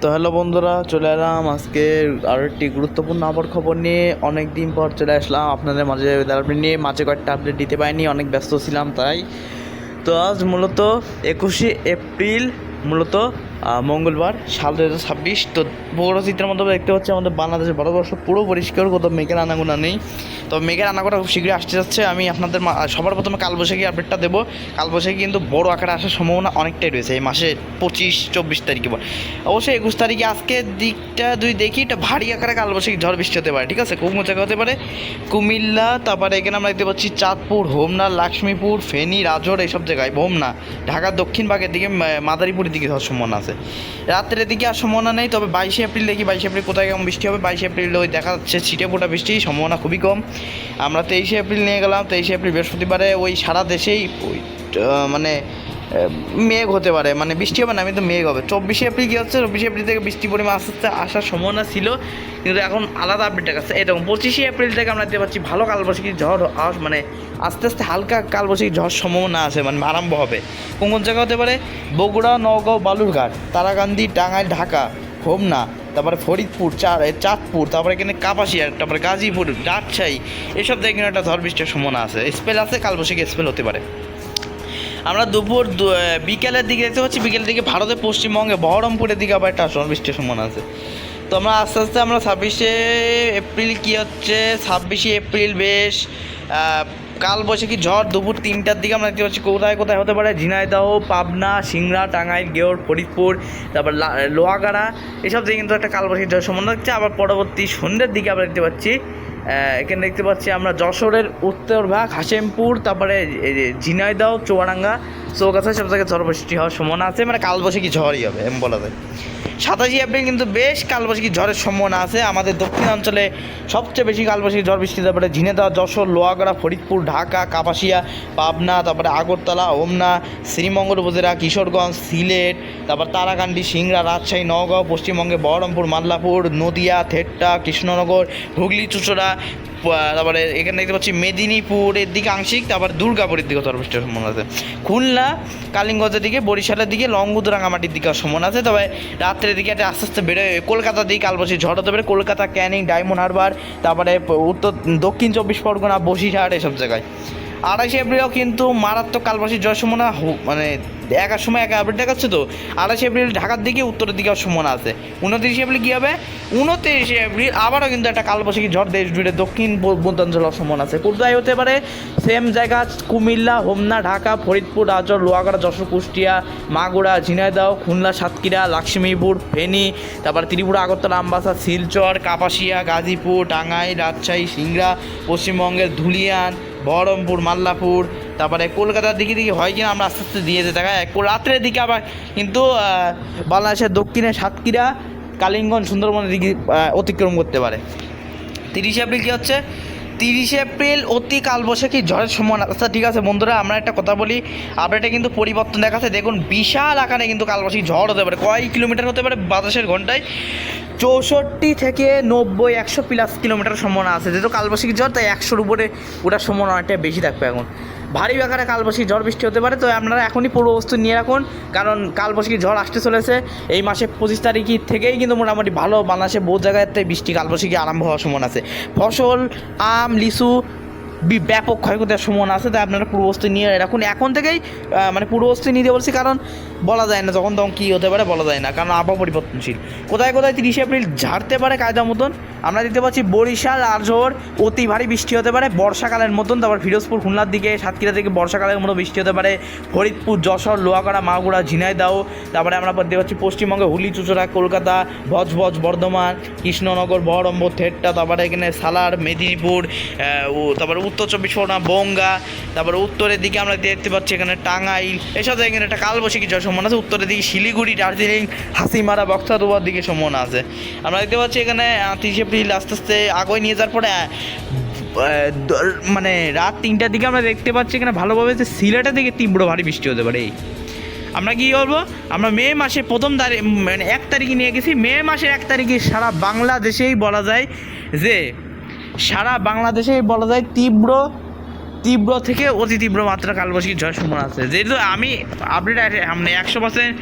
তো হ্যালো বন্ধুরা, চলে এলাম আজকে আরও একটি গুরুত্বপূর্ণ খবর নিয়ে। অনেক দিন পর চলে আসলাম আপনাদের মাঝে আপডেট নিয়ে। মাঝে কয়েকটা আপডেট দিতে পারিনি, অনেক ব্যস্ত ছিলাম তাই। তো আজ মূলত 21শে এপ্রিল, মূলত মঙ্গলবার, সাল 2026। তো বড় চিত্রের মধ্যে দেখতে পাচ্ছি আমাদের বাংলাদেশের ভারতবর্ষ পুরো পরিষ্কার, কোথাও মেঘের আনাগোনা নেই। তো মেঘের আনাগোনা খুব শীঘ্রই আসতে যাচ্ছে। আমি আপনাদের সবার প্রথমে কালবৈশাখী আপডেটটা দেবো। কালবৈশাখী কিন্তু বড় আকারে আসার সম্ভাবনা অনেকটাই রয়েছে এই মাসে 25-24 তারিখে। অবশ্যই 21 তারিখে আজকের দিকটা যদি দেখি, এটা ভারী আকারে কালবৈশাখী ঝড় বৃষ্টি হতে পারে, ঠিক আছে। কোন জায়গা হতে পারে? কুমিল্লা, তারপরে এখানে আমরা দেখতে পাচ্ছি চাঁদপুর, হোমনা, লক্ষ্মীপুর, ফেনী, রাজোর, এইসব জায়গায়। হোমনা, ঢাকার দক্ষিণ ভাগের দিকে, মাদারীপুরের দিকে হওয়ার সম্ভাবনা আছে। রাত্রের দিকে আর সম্ভাবনা নেই, তবে 22শে এপ্রিল দেখি 22শে এপ্রিল কোথায় কেমন বৃষ্টি হবে। 22শে এপ্রিল ওই দেখা যাচ্ছে ছিটে ফোটা বৃষ্টি, সম্ভাবনা খুবই কম। আমরা 23শে এপ্রিল নিয়ে গেলাম। 23শে এপ্রিল বৃহস্পতিবারে ওই সারা দেশেই ওই মানে মেঘ হতে পারে, মানে বৃষ্টি হবে না, আমি তো মেঘ হবে। 24শে এপ্রিল কী হচ্ছে? 24শে এপ্রিল থেকে বৃষ্টি পরিমাণ আস্তে আস্তে আসার সম্ভাবনা ছিল, কিন্তু এখন আলাদা আপডেট আছে এরকম। 25শে এপ্রিল থেকে আমরা দেখতে পাচ্ছি ভালো কালবৈশাখী ঝড়, মানে আস্তে আস্তে হালকা কালবৈশাখী ঝড় সম্ভাবনা আছে, মানে আরম্ভ হবে। কোন কোন জায়গা হতে পারে? বগুড়া, নওগাঁ, বালুরঘাট, তারাকান্দি, টাঙ্গাইল, ঢাকা, হোমনা, তারপরে ফরিদপুর, চাঁদপুর, তারপরে এখানে কাপাসিয়া, তারপরে গাজীপুর, রাজশাহী, এসব জায়গায় কিন্তু একটা ঝড় বৃষ্টির সম্ভাবনা আছে। স্পেল আছে, কালবৈশাখী স্পেল হতে পারে। আমরা দুপুর বিকেলের দিকে দেখতে পাচ্ছি, বিকেলের দিকে ভারতের পশ্চিমবঙ্গে বহরমপুরের দিকে আবার একটা বৃষ্টির সম্ভাবনা আছে। তো আমরা আস্তে আস্তে আমরা 26শে এপ্রিল কী হচ্ছে? 26শে এপ্রিল বেশ কালবৈশাখী ঝড় দুপুর 3টার দিকে আমরা দেখতে পাচ্ছি কোথায় কোথায় হতে পারে। ঝিনাইদহ, পাবনা, সিংড়া, টাঙ্গাইল, গেওর, ফরিদপুর, তারপর লোহাগাড়া, এসব দিকে কিন্তু একটা কালবৈশাখী ঝড় সম্ভাবনা হচ্ছে। আবার পরবর্তী সন্ধ্যের দিকে আমরা দেখতে পাচ্ছি, এখানে দেখতে পাচ্ছি আমরা যশোরের উত্তর ভাগ, হাসেমপুর, তারপরে ঝিনাইদহ, চুয়াডাঙ্গা, চৌগাছা, সব জায়গায় ঝড় বৃষ্টি হওয়ার সম্ভাবনা আছে, মানে কালবৈশাখী ঝড়ই হবে এমন বলা যায়। 27শে এপ্রিল কিন্তু বেশ কালবৈশাখী ঝড়ের সম্ভাবনা আছে। আমাদের দক্ষিণ অঞ্চলে সবচেয়ে বেশি কালবৈশাখী ঝড় বৃষ্টি হতে পারে ঝিনাইদহ, যশোর, লোহাগড়া, ফরিদপুর, ঢাকা, কাপাসিয়া, পাবনা, তারপরে আগরতলা, হোমনা, শ্রীমঙ্গল উপজেলা, কিশোরগঞ্জ, সিলেট, তারপর তারাকান্দি, সিংড়া, রাজশাহী, নওগাঁ, পশ্চিমবঙ্গে বহরমপুর, মাল্লাপুর, নদিয়া, থেট্টা, কৃষ্ণনগর, হুগলি, চুঁচুড়া, তারপরে এখানে দেখতে পাচ্ছি মেদিনীপুরের দিকে আংশিক, তারপর দুর্গাপুরের দিকে ঝড় বৃষ্টির সম্ভাবনা আছে। খুলনা, কালিঙ্গজের দিকে, বরিশালের দিকে, লংগুদ, রাঙামাটির দিকে সম্ভাবনা আছে। তবে রাত্রের দিকে একটা আস্তে আস্তে বেড়ে কলকাতার দিকে কালবৈশাখী ঝড় হতে পারে। কলকাতা, ক্যানিং, ডায়মন্ড হারবার, তারপরে দক্ষিণ 24 পরগনা, বসিরহাট, এসব জায়গায়। 28শে এপ্রিলও কিন্তু মারাত্মক কালবৈশাখী ঝড় সম্ভাবনা, মানে একার সময় একা আপডেট দেখাচ্ছে। তো 28শে এপ্রিল ঢাকার দিকে, উত্তরের দিকে সম্ভাবনা আছে। 29শে এপ্রিল কী হবে? 29শে এপ্রিল আবারও কিন্তু একটা কালবৈশাখী ঝড় দেশ জুড়ে দক্ষিণ পূর্বাঞ্চল হওয়ার সম্ভাবনা আছে। কোথায় হতে পারে? সেম জায়গা, কুমিল্লা, হোমনা, ঢাকা, ফরিদপুর, রাজশাহী, লোহাগড়া, যশোর, কুষ্টিয়া, মাগুরা, ঝিনাইদহ, খুলনা, সাতক্ষীরা, লক্ষ্মীপুর, ফেনী, তারপর ত্রিপুরা, আগরতলা, আমবাসা, শিলচর, কাপাসিয়া, গাজীপুর, টাঙ্গাইল, রাজশাহী, সিংড়া, পশ্চিমবঙ্গের ধুলিয়ান, বহরমপুর, মাল্লাপুর, তারপরে কলকাতার দিকে দিকে হয় কিনা আমরা আস্তে আস্তে দিয়ে যেতে থাকা। রাত্রের দিকে আবার কিন্তু বাংলাদেশের দক্ষিণে সাতক্ষীরা, কালিম্পং, সুন্দরবনের দিকে অতিক্রম করতে পারে। 30শে এপ্রিল কী হচ্ছে? 30শে এপ্রিল অতি কালবৈশাখী ঝড়ের সম্ভাবনা। আচ্ছা ঠিক আছে বন্ধুরা, আমরা একটা কথা বলি, আপডেটে কিন্তু পরিবর্তন দেখাচ্ছে। দেখুন বিশাল আকারে কিন্তু কালবৈশাখী ঝড় হতে পারে। কয় কিলোমিটার হতে পারে বাতাসের ঘন্টায়? 64 থেকে 90-100+ কিলোমিটার সম্ভাবনা আছে। যেহেতু কালবৈশাখী ঝড়, তাই 100-র উপরে ওটার সম্ভাবনা অনেকটা বেশি থাকবে। এখন ভারী আকারে কালবৈশাখী ঝড় বৃষ্টি হতে পারে। তো আপনারা এখনই পূর্ববস্তু নিয়ে রাখুন, কারণ কালবৈশাখী ঝড় আসতে চলেছে। এই মাসে 25 তারিখ থেকেই কিন্তু মোটামুটি ভালো বাংলাদেশে বহু জায়গাতে বৃষ্টি কালবৈশাখী আরম্ভ হওয়ার সম্ভাবনা আছে। ফসল, আম, লিচু ব্যাপক ক্ষয়ক্ষতির সম্ভাবনা আছে। তাই আপনারা পূর্ববস্তু নিয়ে রাখুন এখন থেকেই, মানে পূর্ববস্তু নিতে বলছি, কারণ বলা যায় না যখন তখন কী হতে পারে, বলা যায় না, কারণ আবহাওয়া পরিবর্তনশীল। কোথায় কোথায় 30শে এপ্রিল ঝাড়তে পারে কায়দা মতন? আমরা দেখতে পাচ্ছি বরিশাল, আরজোর অতি ভারী বৃষ্টি হতে পারে বর্ষাকালের মতন। তারপর ফিরোজপুর, খুলনার দিকে, সাতক্ষীরা থেকে বর্ষাকালের মতো বৃষ্টি হতে পারে। ফরিদপুর, যশোর, লোহাগড়া, মাগুরা, ঝিনাইদহ, তারপরে আমরা দেখতে পাচ্ছি পশ্চিমবঙ্গে হুগলি, চুঁচুড়া, কলকাতা, ভজভজ, বর্ধমান, কৃষ্ণনগর, বহরমপুর, থেট্টা, তারপরে এখানে সালার, মেদিনীপুর, তারপরে উত্তর 24 পরগনা, বনগাঁ, তারপরে উত্তরের দিকে আমরা দেখতে পাচ্ছি এখানে টাঙ্গাইল, এসব এখানে একটা কালবৈশাখী ঝড় সম্ভাবনা আছে। উত্তরের দিকে শিলিগুড়ি, দার্জিলিং, হাসিমারা, বক্সাদুয়ার দিকে সম্ভাবনা আছে। আমরা দেখতে পাচ্ছি এখানে 30শে এপ্রিল আস্তে আস্তে আগে নিয়ে যাওয়ার পরে মানে রাত 3টার দিকে আমরা দেখতে পাচ্ছি এখানে ভালোভাবে যে সিলেটের দিকে তীব্র ভারী বৃষ্টি হতে পারে। এই আমরা কী করবো? আমরা মে মাসে প্রথম মানে 1 তারিখে নিয়ে গেছি। মে মাসের 1 তারিখে সারা বাংলাদেশেই বলা যায় যে তীব্র তীব্র থেকে অতি তীব্র মাত্রা কালবৈশাখী ঝড় সম্ভাবনা আছে। যেহেতু আমি আপডেট মানে 100%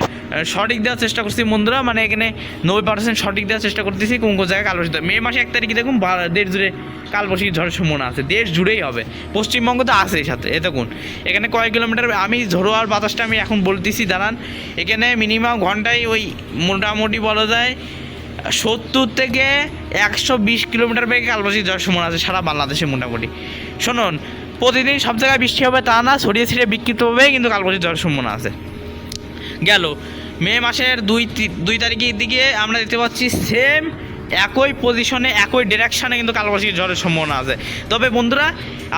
সঠিক দেওয়ার চেষ্টা করছি বন্ধুরা, মানে এখানে 90% সঠিক দেওয়ার চেষ্টা করতেছি কোন কোন জায়গায় কালবৈশাখী। মে মাসে 1 তারিখে দেখুন দেশ জুড়ে কালবৈশাখী ঝড়ের সম্ভাবনা আছে, দেশ জুড়েই হবে, পশ্চিমবঙ্গ তো আছে সাথে। এ দেখুন এখানে কয়েক কিলোমিটার, আমি ঝোড়োয়ার বাতাসটা আমি এখন বলতেছি দাঁড়ান, এখানে মিনিমাম ঘন্টায় ওই মোটামুটি বলা যায় 70 থেকে 120 কিলোমিটার বেগে কালবৈশাখী ঝড় সম্ভাবনা আছে সারা বাংলাদেশে মোটামুটি। শুনুন, প্রতিদিন সব জায়গায় বৃষ্টি হবে তা না, ছড়িয়ে ছিটিয়ে বিক্ষিপ্তভাবেই কিন্তু কালবৈশাখী ঝড়ের সম্ভাবনা আছে। গেল মে মাসের 2 তারিখের দিকে আমরা দেখতে পাচ্ছি সেম একই পজিশনে একই ডিরেকশানে কিন্তু কালবৈশাখী ঝড়ের সম্ভাবনা আছে। তবে বন্ধুরা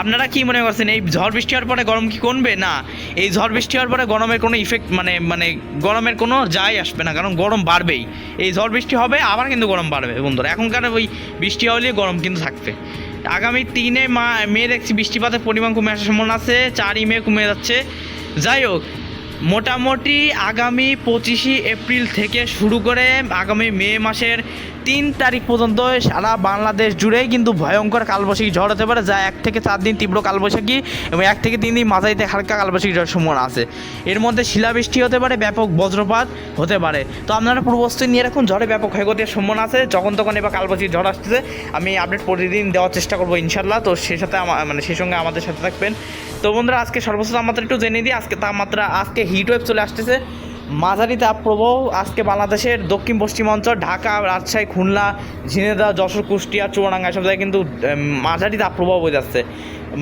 আপনারা কি মনে করছেন এই ঝড় বৃষ্টি হওয়ার পরে গরম কি কমবে? না, এই ঝড় বৃষ্টি হওয়ার পরে গরমের কোনো ইফেক্ট মানে গরমের কোনো যায় আসবে না, কারণ গরম বাড়বেই। এই ঝড় বৃষ্টি হবে আবার কিন্তু গরম বাড়বে বন্ধুরা। এখনকার ওই বৃষ্টি হলে গরম কিন্তু থাকবে। আগামী 3 মে দেখছি বৃষ্টিপাতের পরিমাণ কমে আসার সম্ভাবনা আছে, 4 মে কমে যাচ্ছে। যাই হোক, মোটামুটি আগামী 25 এপ্রিল থেকে শুরু করে আগামী মে মাসের 3 তারিখ পর্যন্ত সারা বাংলাদেশ জুড়েই কিন্তু ভয়ঙ্কর কালবৈশাখী ঝড় হতে পারে, যা 1 থেকে 4 দিন তীব্র কালবৈশাখী এবং 1 থেকে 3 দিন মাঝারিতে হালকা কালবৈশাখী ঝড় সম্ভাবনা আছে। এর মধ্যে শিলাবৃষ্টি হতে পারে, ব্যাপক বজ্রপাত হতে পারে। তো আপনারা পূর্বস্থিতি নিয়ে রাখুন, ঝড়ে ব্যাপক ক্ষয়ক্ষতির সম্ভাবনা আছে। যখন তখন এবার কালবৈশাখী ঝড় আসতেছে, আমি আপডেট প্রতিদিন দেওয়ার চেষ্টা করবো ইনশাল্লাহ। তো সেই সাথে সেই সঙ্গে আমাদের সাথে থাকবেন। তো বন্ধুরা আজকে সর্বোচ্চ তাপমাত্রা একটু জেনে দিই। আজকে তাপমাত্রা, আজকে হিটওয়েভ চলে আসতেছে, মাঝারি তাপপ্রবাহ আজকে বাংলাদেশের দক্ষিণ পশ্চিমাঞ্চল ঢাকা, রাজশাহী, খুলনা, ঝিনাইদহ, যশোর, কুষ্টিয়া, চুয়াডাঙ্গা সব জায়গায় কিন্তু মাঝারি তাপপ্রবাহ বয়ে যাচ্ছে।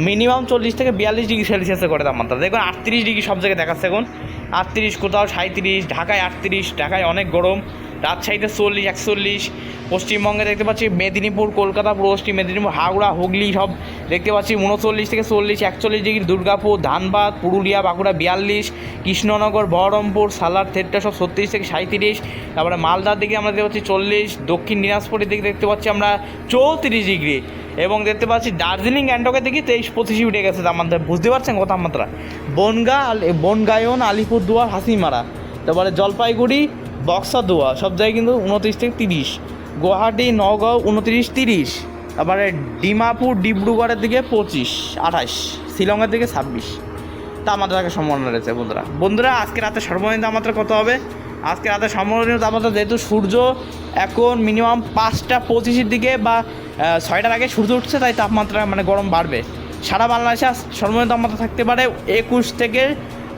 মিনিমাম 40 থেকে 42 ডিগ্রি সেলসিয়াসে করে তাপমাত্রা। দেখুন 38 ডিগ্রি সব জায়গায় দেখাচ্ছে এখন, 38, কোথাও 37, ঢাকায় 38, ঢাকায় অনেক গরম, রাজশাহীতে 40, 41, পশ্চিমবঙ্গে দেখতে পাচ্ছি মেদিনীপুর, কলকাতা, পূর্বপশ্চিম মেদিনীপুর, হাওড়া, হুগলি সব দেখতে পাচ্ছি 39 থেকে 40, 41 ডিগ্রি, দুর্গাপুর, ধানবাদ, পুরুলিয়া, বাঁকুড়া 42, কৃষ্ণনগর, বহরমপুর, সালার, থেট্টা সব 36 থেকে 37, তারপরে মালদার দিকে আমরা দেখতে পাচ্ছি 40, দক্ষিণ দিনাজপুরের দিকে দেখতে পাচ্ছি আমরা 34 ডিগ্রি, এবং দেখতে পাচ্ছি দার্জিলিং, গ্যাংটকের দিকে 23-25 উঠে গেছে তাপমাত্রা। বুঝতে পারছেন কত তাপমাত্রা? বনগায়ন, আলিপুরদুয়ার, হাসিমারা, তারপরে জলপাইগুড়ি, বক্সাদুয়া সব জায়গায় কিন্তু 29 থেকে 30, গুয়াহাটি, নগাঁও 29-30, তারপরে ডিমাপুর, ডিব্রুগড়ের দিকে 25-28, শিলংয়ের দিকে 26 তাপমাত্রা থাকার সম্ভাবনা রয়েছে বন্ধুরা। আজকে রাতে সর্বনিম্ন তাপমাত্রা কত হবে? আজকে রাতে সর্বনিম্ন তাপমাত্রা, যেহেতু সূর্য এখন মিনিমাম 5:25 দিকে বা 6টার আগে সূর্য উঠছে, তাই তাপমাত্রা মানে গরম বাড়বে। সারা বাংলাদেশে সর্বনিম্ন তাপমাত্রা থাকতে পারে 21 থেকে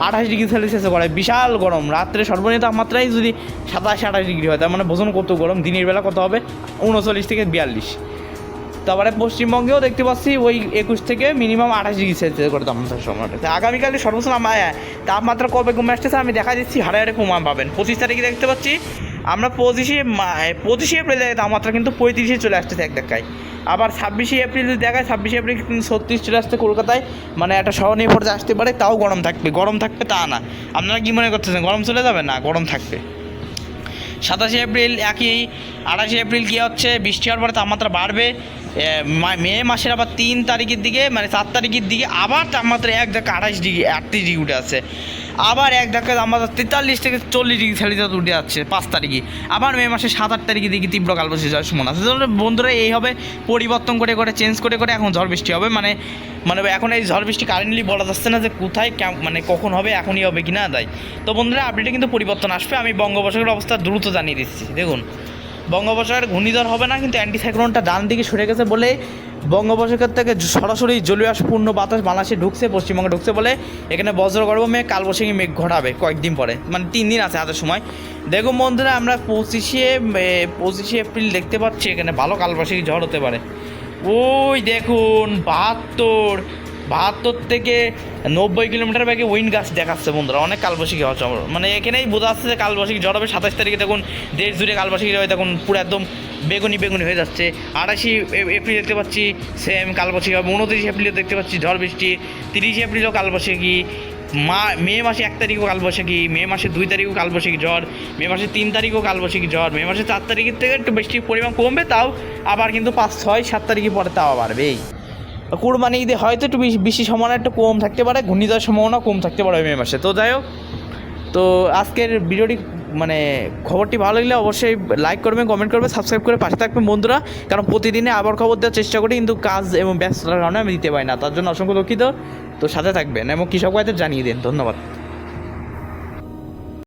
28 ডিগ্রি সেলসিয়াসে করে, বিশাল গরম। রাত্রে সর্বনিম্ন তাপমাত্রাই যদি 27-28 ডিগ্রি হয়, তার মানে বোঝুন কত গরম। দিনের বেলা কত হবে? 39 থেকে 42। তারপরে পশ্চিমবঙ্গেও দেখতে পাচ্ছি ওই 21 থেকে মিনিমাম 28 ডিগ্রি সেলসিয়াস করে তাপমাত্রার সম্ভাবনা। আগামীকালে সর্বোচ্চ তাপমাত্রা কবে কমে আসতেছে আমি দেখা দিচ্ছি, হারে হারে প্রমাণ পাবেন। 25 তারিখে দেখতে পাচ্ছি আমরা 25 এপ্রিলে তাপমাত্রা কিন্তু 35-এ চলে আসতেছে এক দেখায়। আবার 26 এপ্রিল যদি দেখায়, 26 এপ্রিল কিন্তু 36 চলে আসতে কলকাতায়, মানে একটা সহনীয় পর্যায়ে আসতে পারে। তাও গরম থাকবে তা না। আপনারা কি মনে করতেছেন গরম চলে যাবে? না, গরম থাকবে। 27 এপ্রিল একই, 28 এপ্রিল কী হচ্ছে, বৃষ্টি হওয়ার পরে তাপমাত্রা বাড়বে। মে মাসের আবার 3 তারিখের দিকে, মানে 4 তারিখের দিকে আবার তাপমাত্রা এক ধাক্কা 28 ডিগ্রি 38 ডিগ্রি উঠে আছে। আবার এক ধাক্কা তাপমাত্রা 43 থেকে 40 ডিগ্রি সেলসিয়াস উঠে যাচ্ছে 5 তারিখে। আবার মে মাসে 7-8 তারিখের দিকে তীব্র কালবৈশাখী ঝড় সম্ভাবনা আছে। বন্ধুরা এই হবে, পরিবর্তন করে চেঞ্জ করে এখন ঝড় বৃষ্টি হবে। মানে এখন এই ঝড় বৃষ্টি কারেন্টলি বলা যাচ্ছে না যে কোথায় মানে কখন হবে, এখনই হবে কি না তাই। তো বন্ধুরা আপডেটে কিন্তু পরিবর্তন আসবে। আমি বঙ্গোপসাগরের অবস্থা দ্রুত জানিয়ে দিচ্ছি। দেখুন বঙ্গোপসাগর ঘূর্ণিঝড় হবে না, কিন্তু অ্যান্টিসাইক্লোনটা ডান দিকে সরে গেছে বলে বঙ্গোপসাগর থেকে সরাসরি জলীয়পূর্ণ বাতাস বাংলাদেশে ঢুকছে, পশ্চিমবঙ্গে ঢুকছে বলে এখানে বজ্রগর্ভ মেঘ, কালবৈশাখী মেঘ ঘটাবে কয়েকদিন পরে, মানে 3 দিন আছে হাতের সময়। দেখুন বন্ধুরা আমরা 25 এপ্রিল দেখতে পাচ্ছি এখানে ভালো কালবৈশাখী ঝড় হতে পারে। ওই দেখুন 72 থেকে 90 কিলোমিটার বেগে উইন্ড গাছ দেখাচ্ছে বন্ধুরা, অনেক কালবৈশাখী হচ্ছে। মানে এখানেই বোঝা যাচ্ছে যে কালবৈশাখী ঝড় হবে। 27 তারিখে দেখুন দেশ জুড়ে কালবৈশাখী হবে, দেখুন পুরো একদম বেগুনি হয়ে যাচ্ছে। 28 এপ্রিল দেখতে পাচ্ছি সেম কালবৈশাখী হবে। 29 এপ্রিলে দেখতে পাচ্ছি ঝড় বৃষ্টি। 30 এপ্রিলও কালবৈশাখী। মে মাসে 1 তারিখও কালবৈশাখী, মে মাসে 2 তারিখও কালবৈশাখী ঝড়, মে মাসে 3 তারিখও কালবৈশাখী ঝড়, মে মাসে 4 তারিখের থেকে একটু বৃষ্টির পরিমাণ কমবে, তাও আবার কিন্তু 5, 6, 7 তারিখের পরে তাও বাড়বেই। কুরবানি ঈদে হয়তো একটু বেশি সম্ভাবনা একটু কম থাকতে পারে, ঘূর্ণিঝড়ের সম্ভাবনা কম থাকতে পারে মে মাসে। তো যাই হোক, তো আজকের ভিডিওটি মানে খবরটি ভালো লাগলে অবশ্যই লাইক করবেন, কমেন্ট করবেন, সাবস্ক্রাইব করে পাশে থাকবেন বন্ধুরা। কারণ প্রতিদিনে আবার খবর দেওয়ার চেষ্টা করি, কিন্তু কাজ এবং ব্যস্ততার কারণে আমি দিতে পারি না, তার জন্য অসংখ্য দুঃখিত। তো সাথে থাকবেন এবং কৃষক ভাইদের জানিয়ে দিন। ধন্যবাদ।